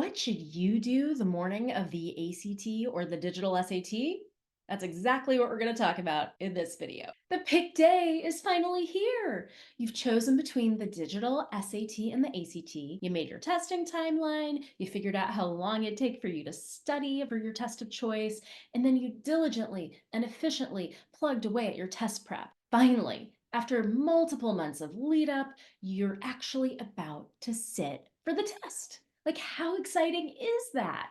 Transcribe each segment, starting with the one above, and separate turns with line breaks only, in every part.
What should you do the morning of the ACT or the digital SAT? That's exactly what we're going to talk about in this video. The pick day is finally here. You've chosen between the digital SAT and the ACT. You made your testing timeline. You figured out how long it'd take for you to study for your test of choice. And then you diligently and efficiently plugged away at your test prep. Finally, after multiple months of lead up, you're actually about to sit for the test. Like, how exciting is that?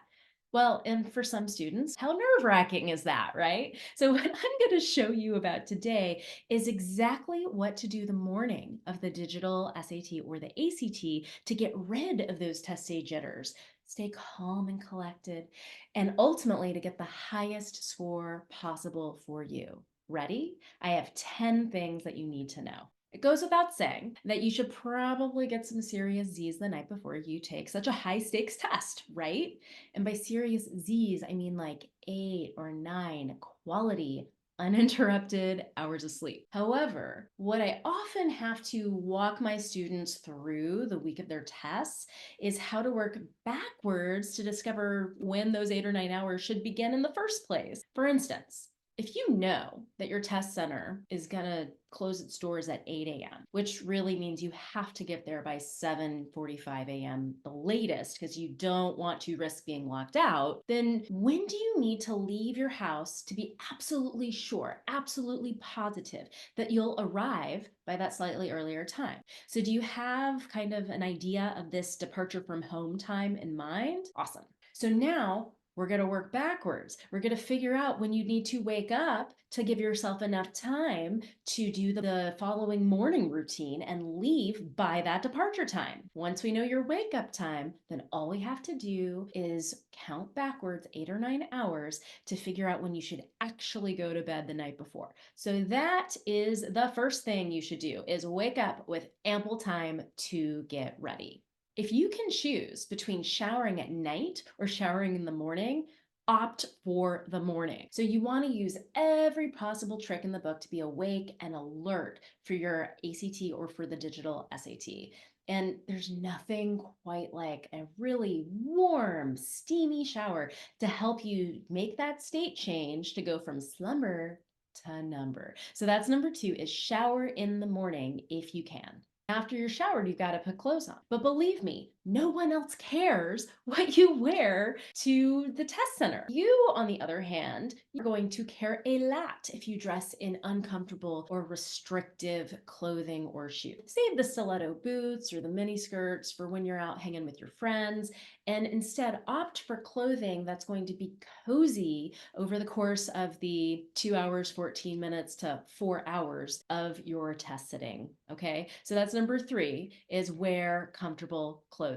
Well, and for some students, how nerve-wracking is that, right? So what I'm going to show you about today is exactly what to do the morning of the digital SAT or the ACT to get rid of those test day jitters, stay calm and collected, and ultimately to get the highest score possible for you. Ready? I have 10 things that you need to know. It goes without saying that you should probably get some serious Z's the night before you take such a high stakes test, right? And by serious Z's, I mean like 8 or 9 quality, uninterrupted hours of sleep. However, what I often have to walk my students through the week of their tests is how to work backwards to discover when those 8 or 9 hours should begin in the first place. For instance, if you know that your test center is going to close its doors at 8 a.m., which really means you have to get there by 7:45 a.m. the latest because you don't want to risk being locked out, then when do you need to leave your house to be absolutely sure, absolutely positive that you'll arrive by that slightly earlier time? So do you have kind of an idea of this departure from home time in mind? Awesome. So now we're going to work backwards. We're going to figure out when you need to wake up to give yourself enough time to do the following morning routine and leave by that departure time. Once we know your wake up time, then all we have to do is count backwards 8 or 9 hours to figure out when you should actually go to bed the night before. So that is the first thing you should do, is wake up with ample time to get ready. If you can choose between showering at night or showering in the morning, opt for the morning. So you want to use every possible trick in the book to be awake and alert for your ACT or for the digital SAT. And there's nothing quite like a really warm, steamy shower to help you make that state change to go from slumber to number. So that's number 2, is shower in the morning if you can. After you're showered, you've got to put clothes on. But believe me, no one else cares what you wear to the test center. You, on the other hand, you're going to care a lot if you dress in uncomfortable or restrictive clothing or shoes. Save the stiletto boots or the mini skirts for when you're out hanging with your friends, and instead opt for clothing that's going to be cozy over the course of the 2 hours, 14 minutes to 4 hours of your test sitting. Okay, so that's number 3, is wear comfortable clothing.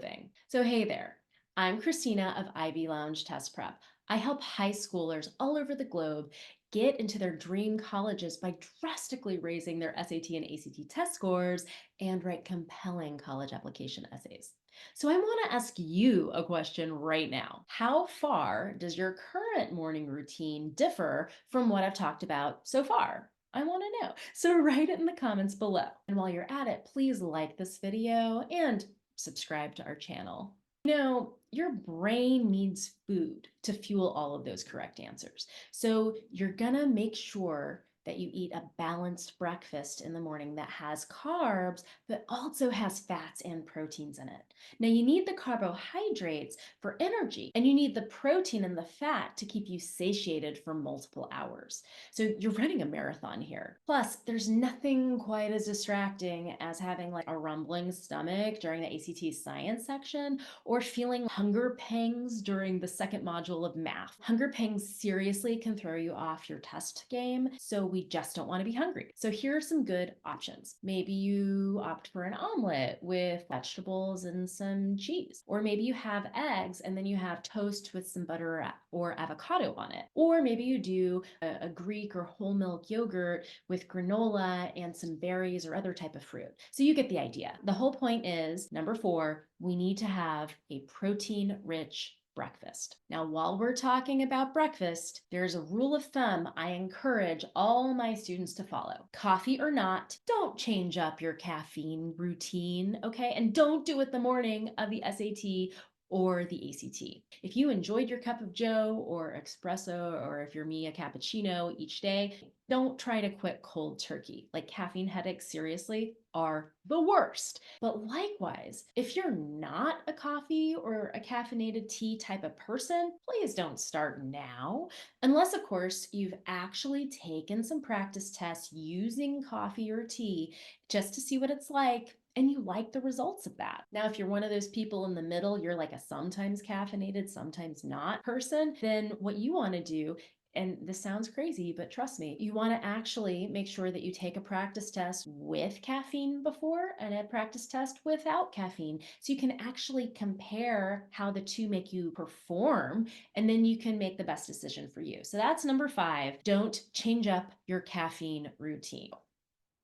So hey there, I'm Kristina of Ivy Lounge Test Prep. I help high schoolers all over the globe get into their dream colleges by drastically raising their SAT and ACT test scores and write compelling college application essays. So I want to ask you a question right now. How far does your current morning routine differ from what I've talked about so far? I want to know. So write it in the comments below. And while you're at it, please like this video and subscribe to our channel. You know, your brain needs food to fuel all of those correct answers. So you're gonna make sure that you eat a balanced breakfast in the morning that has carbs, but also has fats and proteins in it. Now you need the carbohydrates for energy, and you need the protein and the fat to keep you satiated for multiple hours. So you're running a marathon here. Plus, there's nothing quite as distracting as having like a rumbling stomach during the ACT science section, or feeling hunger pangs during the second module of math. Hunger pangs seriously can throw you off your test game, so we just don't want to be hungry. So here are some good options. Maybe you opt for an omelet with vegetables and some cheese. Or maybe you have eggs and then you have toast with some butter or avocado on it. Or maybe you do a Greek or whole milk yogurt with granola and some berries or other type of fruit. So you get the idea. The whole point is, number 4, we need to have a protein-rich breakfast. Now, while we're talking about breakfast, there's a rule of thumb I encourage all my students to follow. Coffee or not, don't change up your caffeine routine, okay? And don't do it the morning of the SAT or the ACT. If you enjoyed your cup of joe or espresso, or if you're me, a cappuccino each day, don't try to quit cold turkey. Like caffeine headaches, seriously, are the worst. But likewise, if you're not a coffee or a caffeinated tea type of person, please don't start now. Unless, of course, you've actually taken some practice tests using coffee or tea just to see what it's like and you like the results of that. Now, if you're one of those people in the middle, you're like a sometimes caffeinated, sometimes not person, then what you want to do, and this sounds crazy, but trust me, you want to actually make sure that you take a practice test with caffeine before and a practice test without caffeine. So you can actually compare how the two make you perform, and then you can make the best decision for you. So that's number 5. Don't change up your caffeine routine.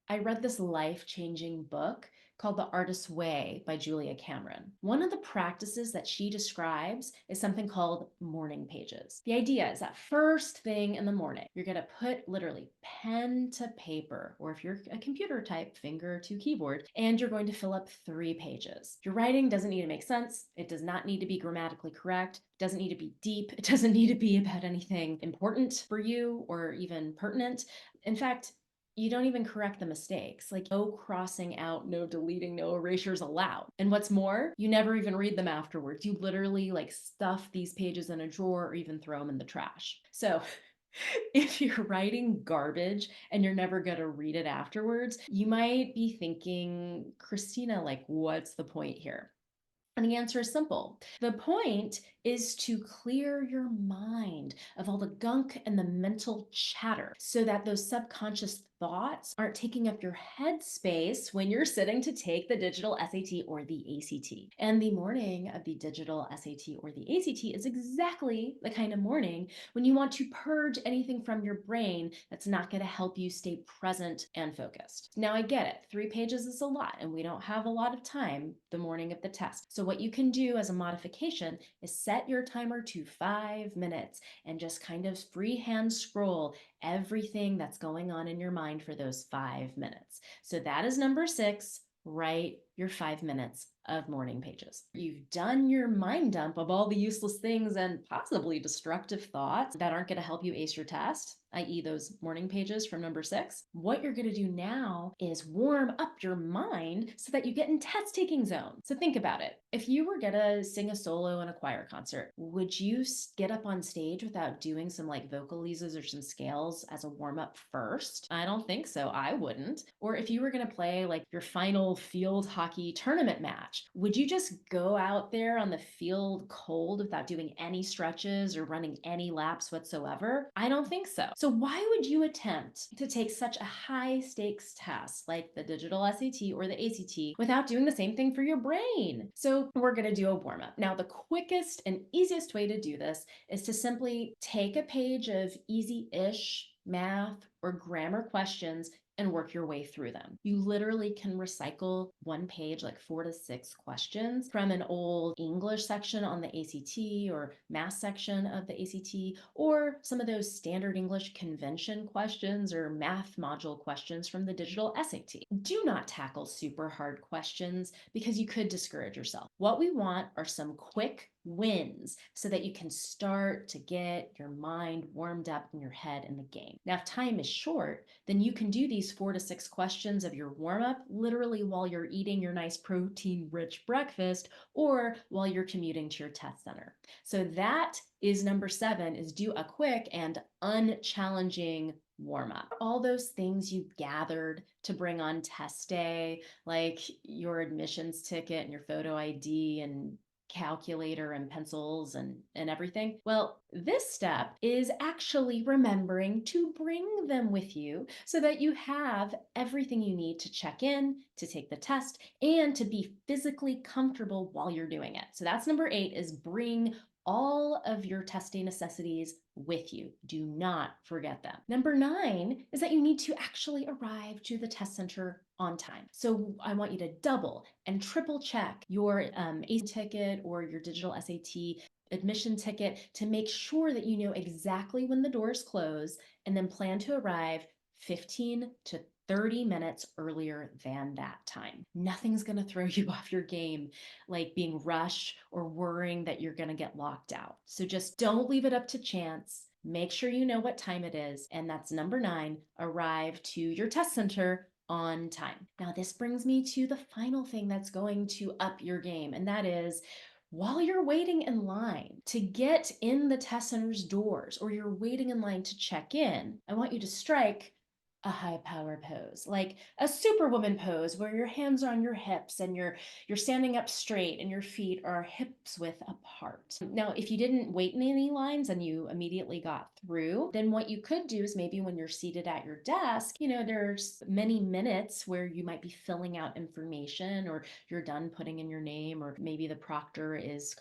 I read this life-changing book called The Artist's Way by Julia Cameron. One of the practices that she describes is something called morning pages. The idea is that first thing in the morning, you're going to put literally pen to paper, or if you're a computer type, finger to keyboard, and you're going to fill up 3 pages. Your writing doesn't need to make sense. It does not need to be grammatically correct. It doesn't need to be deep. It doesn't need to be about anything important for you or even pertinent. In fact, you don't even correct the mistakes. Like no crossing out, no deleting, no erasures allowed. And what's more, you never even read them afterwards. You literally like stuff these pages in a drawer or even throw them in the trash. So if you're writing garbage and you're never going to read it afterwards, you might be thinking, Kristina, like, what's the point here? And the answer is simple. The point is to clear your mind of all the gunk and the mental chatter so that those subconscious thoughts aren't taking up your headspace when you're sitting to take the digital SAT or the ACT. And the morning of the digital SAT or the ACT is exactly the kind of morning when you want to purge anything from your brain that's not going to help you stay present and focused. Now, I get it. 3 pages is a lot, and we don't have a lot of time the morning of the test. So what you can do as a modification is set your timer to 5 minutes and just kind of freehand scroll everything that's going on in your mind for those 5 minutes. So that is number 6. Write your 5 minutes of morning pages. You've done your mind dump of all the useless things and possibly destructive thoughts that aren't going to help you ace your test, i.e. those morning pages from number 6. What you're going to do now is warm up your mind so that you get in test taking zone. So think about it. If you were going to sing a solo in a choir concert, would you get up on stage without doing some like vocalises or some scales as a warm up first? I don't think so. I wouldn't. Or if you were going to play like your final field hockey tournament match, would you just go out there on the field cold without doing any stretches or running any laps whatsoever? I don't think so. So why would you attempt to take such a high stakes test like the digital SAT or the ACT without doing the same thing for your brain? So we're going to do a warm up. Now, the quickest and easiest way to do this is to simply take a page of easy-ish math or grammar questions and work your way through them. You literally can recycle one page, like 4 to 6 questions from an old English section on the ACT or math section of the ACT, or some of those standard English convention questions or math module questions from the digital SAT. Do not tackle super hard questions because you could discourage yourself. What we want are some quick wins so that you can start to get your mind warmed up in your head in the game. Now, if time is short, then you can do these 4 to 6 questions of your warm up literally while you're eating your nice protein rich breakfast or while you're commuting to your test center. So that is number 7, is do a quick and unchallenging warm up. All those things you gathered to bring on test day, like your admissions ticket and your photo ID and calculator and pencils and everything. Well, this step is actually remembering to bring them with you so that you have everything you need to check in, to take the test, and to be physically comfortable while you're doing it. So that's number 8, is bring all of your testing necessities with you. Do not forget them. Number 9 is that you need to actually arrive to the test center on time. So I want you to double and triple check your ACE ticket or your digital SAT admission ticket to make sure that you know exactly when the doors close, and then plan to arrive 15 to 30 minutes earlier than that time. Nothing's going to throw you off your game like being rushed or worrying that you're going to get locked out. So just don't leave it up to chance. Make sure you know what time it is. And that's number 9, arrive to your test center on time. Now, this brings me to the final thing that's going to up your game, and that is while you're waiting in line to get in the test center's doors or you're waiting in line to check in, I want you to strike a high power pose, like a superwoman pose where your hands are on your hips and you're standing up straight and your feet are hips width apart. Now, if you didn't wait in any lines and you immediately got through, then what you could do is maybe when you're seated at your desk, there's many minutes where you might be filling out information or you're done putting in your name, or maybe the proctor is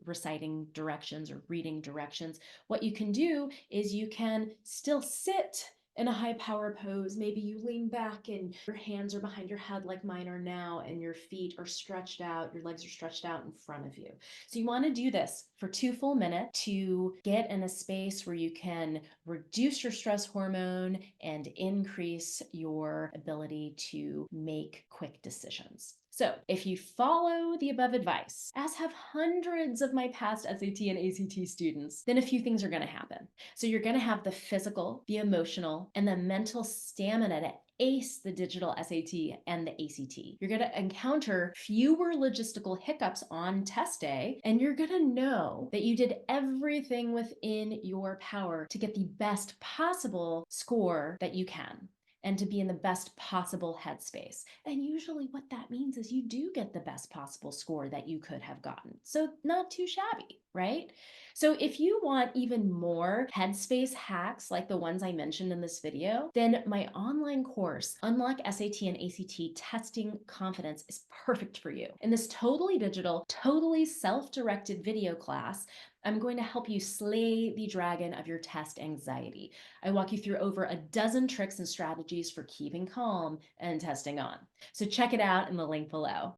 reciting directions or reading directions. What you can do is you can still sit in a high power pose. Maybe you lean back and your hands are behind your head like mine are now, and your feet are stretched out, your legs are stretched out in front of you. So you want to do this for 2 full minutes to get in a space where you can reduce your stress hormone and increase your ability to make quick decisions. So if you follow the above advice, as have hundreds of my past SAT and ACT students, then a few things are going to happen. So you're going to have the physical, the emotional, and the mental stamina to ace the digital SAT and the ACT. You're going to encounter fewer logistical hiccups on test day, and you're going to know that you did everything within your power to get the best possible score that you can, and to be in the best possible headspace. And usually what that means is you do get the best possible score that you could have gotten. So not too shabby, right? So if you want even more headspace hacks like the ones I mentioned in this video, then my online course, Unlock SAT and ACT Testing Confidence, is perfect for you. In this totally digital, totally self-directed video class, I'm going to help you slay the dragon of your test anxiety. I walk you through over a dozen tricks and strategies for keeping calm and testing on. So check it out in the link below.